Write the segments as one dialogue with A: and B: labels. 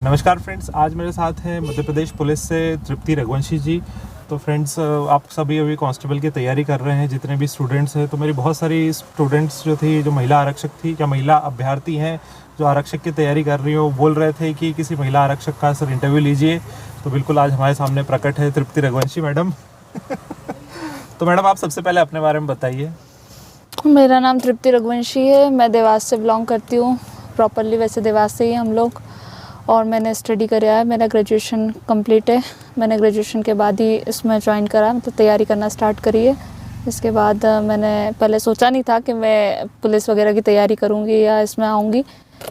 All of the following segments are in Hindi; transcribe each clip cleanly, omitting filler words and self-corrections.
A: नमस्कार फ्रेंड्स, आज मेरे साथ हैं मध्य प्रदेश पुलिस से तृप्ति रघुवंशी जी। तो फ्रेंड्स, आप सभी अभी कांस्टेबल की तैयारी कर रहे हैं, जितने भी स्टूडेंट्स हैं। तो मेरी बहुत सारी स्टूडेंट्स जो थी, जो महिला आरक्षक थी या महिला अभ्यर्थी हैं जो आरक्षक की तैयारी कर रही हो, बोल रहे थे कि किसी महिला आरक्षक का सर इंटरव्यू लीजिए। तो बिल्कुल आज हमारे सामने प्रकट है तृप्ति रघुवंशी मैडम। तो मैडम, आप सबसे पहले अपने बारे में बताइए।
B: मेरा नाम तृप्ति रघुवंशी है। मैं देवास से बिलोंग करती हूँ। प्रॉपरली वैसे देवास से ही हम लोग। और मैंने स्टडी करा है, मेरा ग्रेजुएशन कंप्लीट है। मैंने ग्रेजुएशन के बाद ही इसमें ज्वाइन करा, मतलब तैयारी करना स्टार्ट करी है। इसके बाद मैंने पहले सोचा नहीं था कि मैं पुलिस वगैरह की तैयारी करूँगी या इसमें आऊँगी,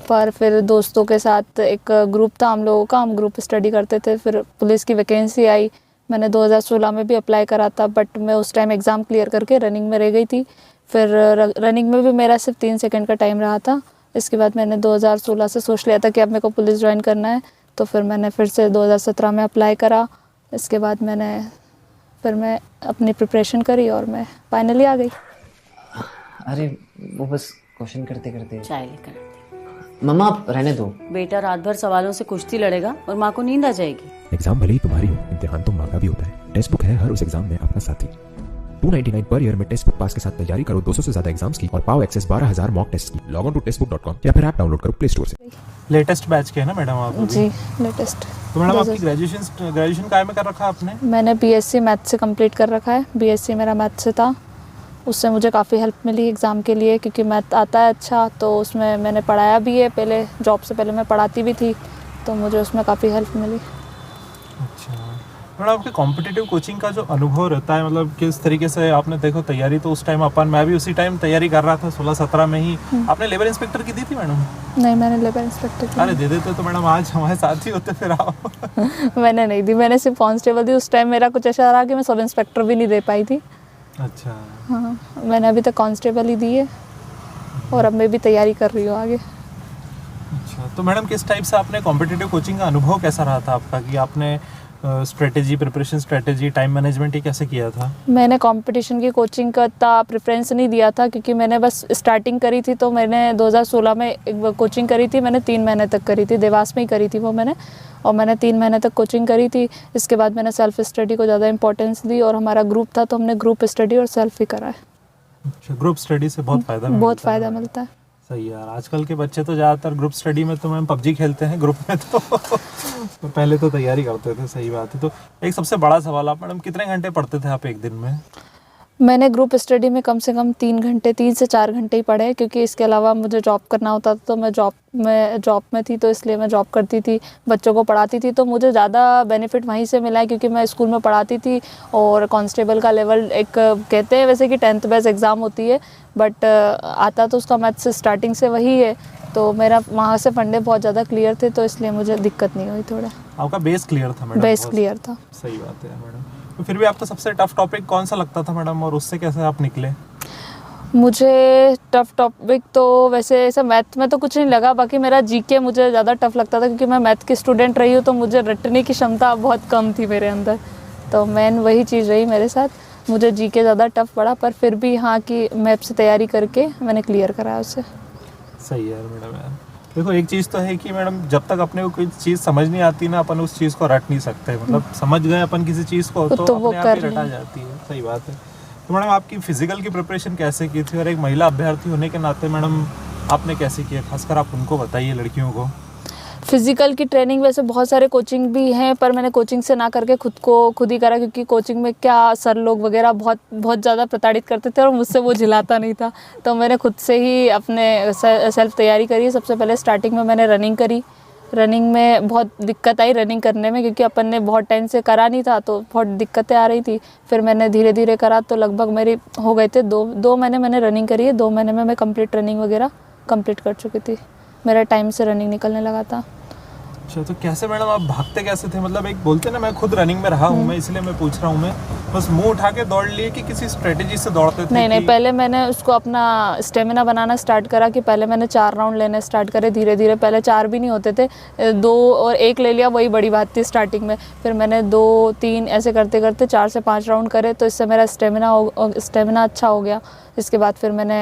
B: पर फिर दोस्तों के साथ एक ग्रुप था हम लोगों का, हम ग्रुप स्टडी करते थे। फिर पुलिस की वैकेंसी आई। मैंने 2016 में भी अप्लाई करा था, बट मैं उस टाइम एग्ज़ाम क्लियर करके रनिंग में रह गई थी। फिर रनिंग में भी मेरा सिर्फ 3 सेकंड का टाइम रहा था। इसके बाद मैंने 2016 से सोच लिया था कि अब मेरे को पुलिस ज्वाइन करना है। तो फिर मैंने फिर से 2017 में अप्लाई करा। इसके बाद मैं अपनी प्रिपरेशन करी और मैं फाइनली आ गई।
C: अरे वो बस क्वेश्चन करते करते
D: चाय लेकर
C: मम्मा आप रहने दो।
D: बेटा रात भर सवालों से कुश्ती लड़ेगा और माँ को नींद आ जाएगी।
E: एग्जाम भले ही तुम्हारी हो, इम्तिहान तो माँ का भी होता है। टेक्स्ट बुक है हर उस एग्जाम में अपना साथी। 299 पर ईयर में टेक्स्ट बुक पास के साथ तैयारी करो 200 से ज्यादा एग्जाम्स की और पाओ एक्सेस 12,000 मॉक टेस्ट की। लॉग ऑन टू टेक्स्टबुक.com या फिर ऐप डाउनलोड करो प्ले स्टोर से।
A: लेटेस्ट बैच के है ना मैडम आप अभी?
B: जी, लेटेस्ट।
A: तो मैडम, आपकी ग्रेजुएशन काय में कर रखा आपने?
B: मैंने बीएससी मैथ से कंप्लीट कर रखा है। बीएससी मेरा मैथ से था। उससे मुझे काफ़ी हेल्प मिली एग्ज़ाम के लिए, क्योंकि मैथ आता है अच्छा। तो उसमें मैंने पढ़ाया भी है, पहले जॉब से पहले मैं पढ़ाती भी थी, तो मुझे उसमें काफ़ी हेल्प मिली।
A: अच्छा मैडम, आपके कॉम्पिटिटिव कोचिंग का जो अनुभव रहता है, मतलब किस तरीके से आपने, देखो तैयारी तो उस टाइम मैं भी उसी टाइम तैयारी कर रहा था 16-17 में ही। आपने लेबर इंस्पेक्टर की दी थी मैडम?
B: नहीं, मैंने लेबर इंस्पेक्टर की
A: अरे दे देते तो मैडम आज हमारे साथ ही होते फिर आप।
B: मैंने नहीं दी, मैंने सिर्फ कांस्टेबल दी। उस टाइम मेरा कुछ ऐसा रहा कि मैं सब इंस्पेक्टर भी नहीं दे पाई थी।
A: अच्छा।
B: हाँ, मैंने अभी तक कांस्टेबल ही दी है और अब मैं भी तैयारी कर रही हूँ आगे।
A: अच्छा, तो मैडम किस टाइप से आपने कॉम्पिटिटिव कोचिंग का अनुभव कैसा रहा था आपका, कि आपने प्रिपरेशन स्ट्रेटेजी, टाइम मैनेजमेंट ही कैसे किया था?
B: मैंने कंपटीशन की कोचिंग का इतना प्रेफरेंस नहीं दिया था, क्योंकि मैंने बस स्टार्टिंग करी थी। तो मैंने 2016 में एक कोचिंग करी थी, मैंने 3 महीने तक करी थी, देवास में ही करी थी वो मैंने। और मैंने 3 महीने तक कोचिंग करी थी। इसके बाद मैंने सेल्फ स्टडी को ज़्यादा इंपॉर्टेंस दी, और हमारा ग्रुप था तो हमने ग्रुप स्टडी और सेल्फ ही करा है।
A: अच्छा, ग्रुप स्टडी से बहुत फ़ायदा
B: मिलता है।
A: सही यार, आजकल के बच्चे तो ज़्यादातर ग्रुप स्टडी में तो मैम पबजी खेलते हैं ग्रुप में। तो पहले तो तैयारी करते थे। सही बात है। तो एक सबसे बड़ा सवाल, आप मैडम कितने घंटे पढ़ते थे आप एक दिन में?
B: मैंने ग्रुप स्टडी में कम से कम 3 से 4 घंटे ही पढ़े, क्योंकि इसके अलावा मुझे जॉब करना होता था। तो मैं जॉब में थी, तो इसलिए मैं जॉब करती थी, बच्चों को पढ़ाती थी। तो मुझे ज़्यादा बेनिफिट वहीं से मिला है, क्योंकि मैं स्कूल में पढ़ाती थी। और कांस्टेबल का लेवल एक कहते हैं वैसे कि 10th बेस एग्ज़ाम होती है, बट आता तो उसका मैथ से स्टार्टिंग से वही है। तो मेरा वहाँ से फंडे बहुत ज़्यादा क्लियर थे, तो इसलिए मुझे दिक्कत नहीं हुई। थोड़ा
A: आपका बेस क्लियर था मैडम?
B: बेस क्लियर था।
A: सही बात है मैडम। तो फिर भी आपका सबसे टफ टॉपिक कौन सा लगता था मैडम, और उससे कैसे आप निकले?
B: मुझे टफ़ टॉपिक तो वैसे ऐसा मैथ में तो कुछ नहीं लगा। बाकी मेरा जीके मुझे ज़्यादा टफ़ लगता था, क्योंकि मैं मैथ की स्टूडेंट रही हूँ, तो मुझे रटने की क्षमता बहुत कम थी मेरे अंदर। तो मेन वही चीज़ रही मेरे साथ। मुझे जीके ज़्यादा टफ़ पड़ा, पर फिर भी हाँ कि मैप से तैयारी करके मैंने क्लियर कराया उसे।
A: सही है मैडम। यार देखो, एक चीज़ तो है कि मैडम, जब तक अपने को कोई चीज़ समझ नहीं आती ना, अपन उस चीज़ को रट नहीं सकते। मतलब समझ गए अपन किसी चीज़ को तो
B: वो
A: अपने आप ही रटा जाती है। सही बात है। तो मैडम, आपकी फिजिकल की प्रिपरेशन कैसे की थी, और एक महिला अभ्यर्थी होने के नाते मैडम आपने कैसे किया? खासकर आप उनको बताइए, लड़कियों को।
B: फिज़िकल की ट्रेनिंग वैसे बहुत सारे कोचिंग भी हैं, पर मैंने कोचिंग से ना करके खुद ही करा, क्योंकि कोचिंग में क्या सर लोग वगैरह बहुत ज़्यादा प्रताड़ित करते थे, और मुझसे वो झिलाता नहीं था। तो मैंने खुद से ही अपने सेल्फ तैयारी करी। सबसे पहले स्टार्टिंग में मैंने रनिंग करी। रनिंग में बहुत दिक्कत आई रनिंग करने में, क्योंकि अपन ने बहुत टाइम से करा नहीं था, तो बहुत दिक्कतें आ रही थी। फिर मैंने धीरे धीरे करा, तो लगभग मेरी हो गए थे 2 महीने मैंने रनिंग करी है। 2 महीने में मैं कंप्लीट रनिंग वगैरह कंप्लीट कर चुकी थी। मेरा टाइम से रनिंग निकलने लगा था।
A: अच्छा, तो कैसे मैडम आप भागते कैसे थे? मतलब एक बोलते ना, मैं खुद रनिंग में रहा हूँ, मैं इसलिए मैं पूछ रहा हूँ। मैं बस मुंह उठा के दौड़ लिए कि किसी स्ट्रेटेजी से दौड़ते थे?
B: नहीं, पहले मैंने उसको अपना स्टेमिना बनाना स्टार्ट करा, कि पहले मैंने 4 राउंड लेने स्टार्ट करे धीरे धीरे। पहले 4 भी नहीं होते थे, 2 और 1 ले लिया, वही बड़ी बात थी स्टार्टिंग में। फिर मैंने 2-3 ऐसे करते करते 4 से 5 राउंड करे, तो इससे मेरा स्टेमिना अच्छा हो गया। इसके बाद फिर मैंने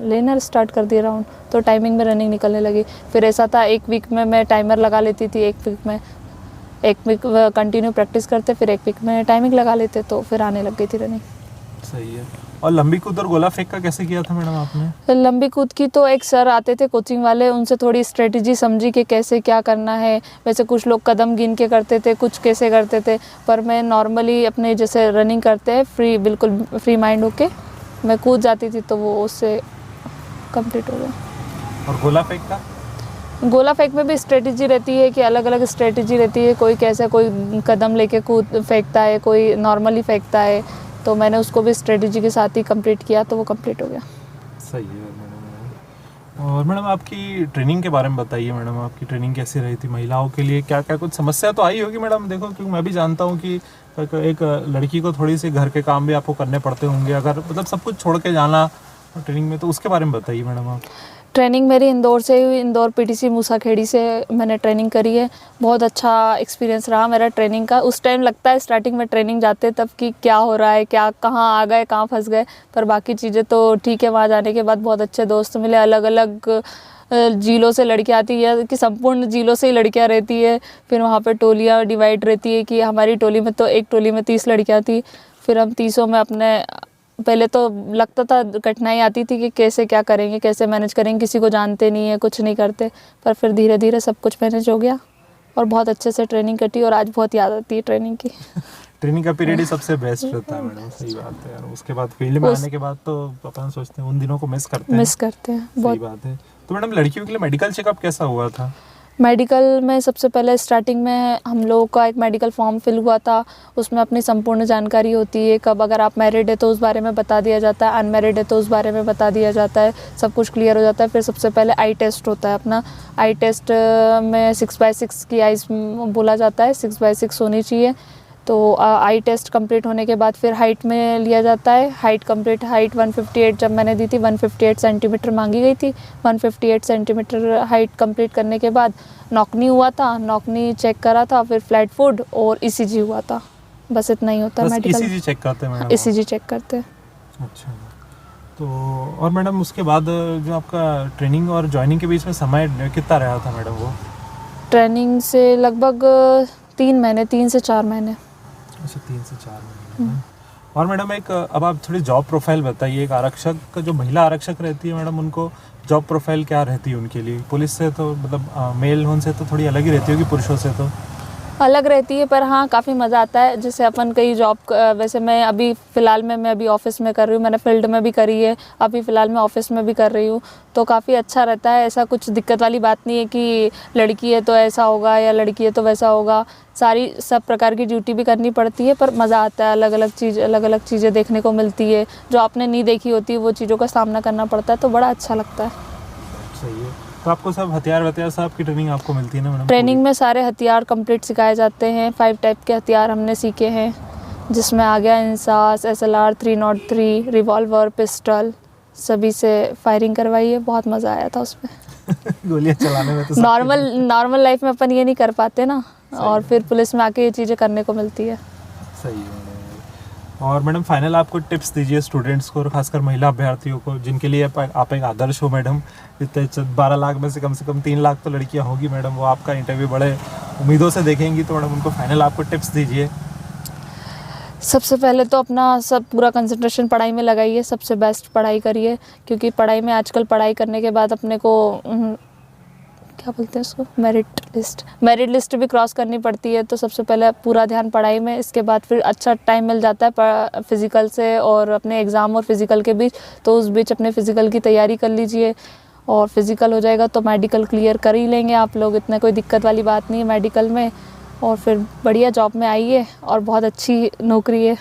B: लेना स्टार्ट कर दिया राउंड, तो टाइमिंग में रनिंग निकलने लगी। फिर ऐसा था एक वीक में मैं टाइमर लगा लेती थी, एक वीक कंटिन्यू प्रैक्टिस करते, फिर एक वीक में टाइमिंग लगा लेते, तो फिर आने लग गई थी रनिंग।
A: सही है। और लंबी कूद और गोला फेंक का कैसे किया था मैडम आपने?
B: लंबी कूद की तो एक सर आते थे कोचिंग वाले, उनसे थोड़ी स्ट्रेटजी समझी कि कैसे क्या करना है। वैसे कुछ लोग कदम गिन के करते थे, कुछ कैसे करते थे, पर मैं नॉर्मली अपने जैसे रनिंग करते हैं फ्री, बिल्कुल फ्री माइंड होके मैं कूद जाती थी, तो वो उससे कंप्लीट हो गया।
A: और गोला फेंक का?
B: गोला फेंक में भी स्ट्रेटजी रहती है कि अलग अलग स्ट्रेटजी रहती है, कोई कैसे कोई कदम लेके कूद फेंकता है, कोई नॉर्मली फेंकता है, तो मैंने उसको भी स्ट्रेटजी के साथ ही कंप्लीट किया, तो वो कंप्लीट हो गया।
A: सही है मैडम। और मैडम आपकी ट्रेनिंग के बारे में बताइए मैडम, आपकी ट्रेनिंग कैसी रही थी? महिलाओं के लिए क्या क्या कुछ समस्या तो आई होगी मैडम, देखो क्योंकि मैं भी जानता हूँ कि एक लड़की को थोड़ी सी घर के काम भी आपको करने पड़ते होंगे, अगर मतलब सब कुछ छोड़ के जाना ट्रेनिंग में, तो उसके बारे में बताइए मैडम आप।
B: ट्रेनिंग मेरी इंदौर से हुई, इंदौर पीटीसी मूसाखेड़ी से मैंने ट्रेनिंग करी है। बहुत अच्छा एक्सपीरियंस रहा मेरा ट्रेनिंग का। उस टाइम लगता है स्टार्टिंग में ट्रेनिंग जाते तब कि क्या हो रहा है, क्या कहाँ आ गए, कहाँ फंस गए, पर बाकी चीज़ें तो ठीक है। वहाँ जाने के बाद बहुत अच्छे दोस्त मिले, अलग अलग जिलों से लड़कियाँ आती है कि संपूर्ण जिलों से ही लड़कियाँ रहती है। फिर वहाँ पे टोलियाँ डिवाइड रहती है कि हमारी टोली में तो एक टोली में 30 लड़कियाँ थी। फिर हम 30 में अपने, पहले तो लगता था कठिनाई आती थी कि कैसे क्या करेंगे, कैसे मैनेज करेंगे, किसी को जानते नहीं है, कुछ नहीं करते, पर फिर धीरे धीरे सब कुछ मैनेज हो गया और बहुत अच्छे से ट्रेनिंग कटी और आज बहुत याद आती है ट्रेनिंग की।
A: ट्रेनिंग का पीरियड ही सबसे बेस्ट रहता है मैडम, सही बात है यार। उसके बाद फील्ड में आने के बाद तो अपन सोचते हैं, उन दिनों को मिस करते हैं। सही
B: बहुत।
A: बात है। तो मैडम लड़कियों के लिए मेडिकल चेकअप कैसा हुआ था?
B: मेडिकल में सबसे पहले स्टार्टिंग में हम लोगों का एक मेडिकल फॉर्म फिल हुआ था, उसमें अपनी संपूर्ण जानकारी होती है, कब अगर आप मैरिड है तो उस बारे में बता दिया जाता है, अनमैरिड है तो उस बारे में बता दिया जाता है, सब कुछ क्लियर हो जाता है। फिर सबसे पहले आई टेस्ट होता है अपना। आई टेस्ट में 6x6 की आइज़ बोला जाता है, 6x6 होनी चाहिए। तो आई टेस्ट कंप्लीट होने के बाद फिर हाइट में लिया जाता है। हाइट 158 जब मैंने दी थी, 158 सेंटीमीटर मांगी गई थी। 158 सेंटीमीटर हाइट कंप्लीट करने के बाद नॉकनी हुआ था, नॉकनी चेक करा था, फिर फ्लैट फुट और ईसीजी हुआ था। बस इतना ही होता है मेडिकल।
A: ईसीजी चेक करते हैं मैडम?
B: ईसीजी चेक करते हैं।
A: अच्छा। तो और मैडम उसके बाद जो आपका ट्रेनिंग और ज्वाइनिंग के बीच में समय कितना रहा था मैडम वो?
B: ट्रेनिंग से लगभग 3 से 4 महीने।
A: अच्छा, 3 से 4 महीने। और मैडम एक अब आप थोड़ी जॉब प्रोफाइल बताइए, एक आरक्षक का जो महिला आरक्षक रहती है मैडम, उनको जॉब प्रोफाइल क्या रहती है उनके लिए? पुलिस से तो मतलब मेल होने से तो थोड़ी अलग ही रहती होगी, पुरुषों से तो
B: अलग रहती है, पर हाँ काफ़ी मज़ा आता है। जैसे अपन कई जॉब, वैसे मैं अभी फ़िलहाल में मैं अभी ऑफ़िस में कर रही हूँ, मैंने फील्ड में भी करी है, अभी फ़िलहाल मैं ऑफ़िस में भी कर रही हूँ, तो काफ़ी अच्छा रहता है। ऐसा कुछ दिक्कत वाली बात नहीं है कि लड़की है तो ऐसा होगा या लड़की है तो वैसा होगा। सारी सब प्रकार की ड्यूटी भी करनी पड़ती है, पर मज़ा आता है। अलग अलग चीज़ें देखने को मिलती है, जो आपने नहीं देखी होती वो चीज़ों का सामना करना पड़ता है, तो बड़ा अच्छा लगता है।
A: सही है। तो आपको सब हथियार सब की ट्रेनिंग आपको मिलती है ना मैडम?
B: ट्रेनिंग में सारे हथियार कंप्लीट सिखाए जाते हैं। 5 टाइप के हथियार हमने सीखे हैं, जिसमें आ गया इंसास, SLR 303, रिवॉल्वर, पिस्टल, सभी से फायरिंग करवाई है। बहुत मज़ा आया था उसमें।
A: गोलियां चलाने में तो
B: नॉर्मल लाइफ में अपन ये नहीं कर पाते ना, और फिर पुलिस में आके ये चीज़ें करने को मिलती है।
A: सही है मैडम। और मैडम फाइनल आपको टिप्स दीजिए स्टूडेंट्स को और खासकर महिला अभ्यर्थियों को, जिनके लिए आप एक आदर्श हो मैडम। इतने 12 लाख में से कम 3 लाख तो लड़कियां होगी मैडम, वो आपका इंटरव्यू बड़े उम्मीदों से देखेंगी, तो मैडम उनको फाइनल आपको टिप्स दीजिए।
B: सबसे पहले तो अपना सब पूरा कंसंट्रेशन पढ़ाई में लगाइए, सबसे बेस्ट पढ़ाई करिए, क्योंकि पढ़ाई में आजकल पढ़ाई करने के बाद अपने को क्या बोलते हैं उसको, मेरिट लिस्ट भी क्रॉस करनी पड़ती है। तो सबसे पहले पूरा ध्यान पढ़ाई में, इसके बाद फिर अच्छा टाइम मिल जाता है फिज़िकल से और अपने एग्ज़ाम और फिज़िकल के बीच, तो उस बीच अपने फ़िज़िकल की तैयारी कर लीजिए, और फिज़िकल हो जाएगा तो मेडिकल क्लियर कर ही लेंगे आप लोग। इतना कोई दिक्कत वाली बात नहीं है मेडिकल में, और फिर बढ़िया जॉब में आइए और बहुत अच्छी नौकरी है।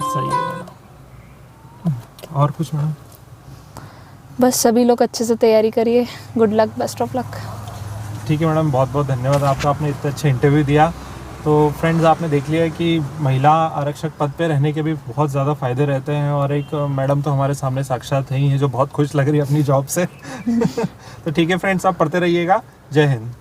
A: सही है। और कुछ मैडम?
B: बस सभी लोग अच्छे से तैयारी करिए। Good luck, best of luck.
A: ठीक है मैडम, बहुत बहुत धन्यवाद आपका, आपने इतना अच्छा इंटरव्यू दिया। तो फ्रेंड्स, आपने देख लिया कि महिला आरक्षक पद पे रहने के भी बहुत ज़्यादा फ़ायदे रहते हैं, और एक मैडम तो हमारे सामने साक्षात है ही हैं जो बहुत खुश लग रही है अपनी जॉब से। तो ठीक है फ्रेंड्स, आप पढ़ते रहिएगा। जय हिंद।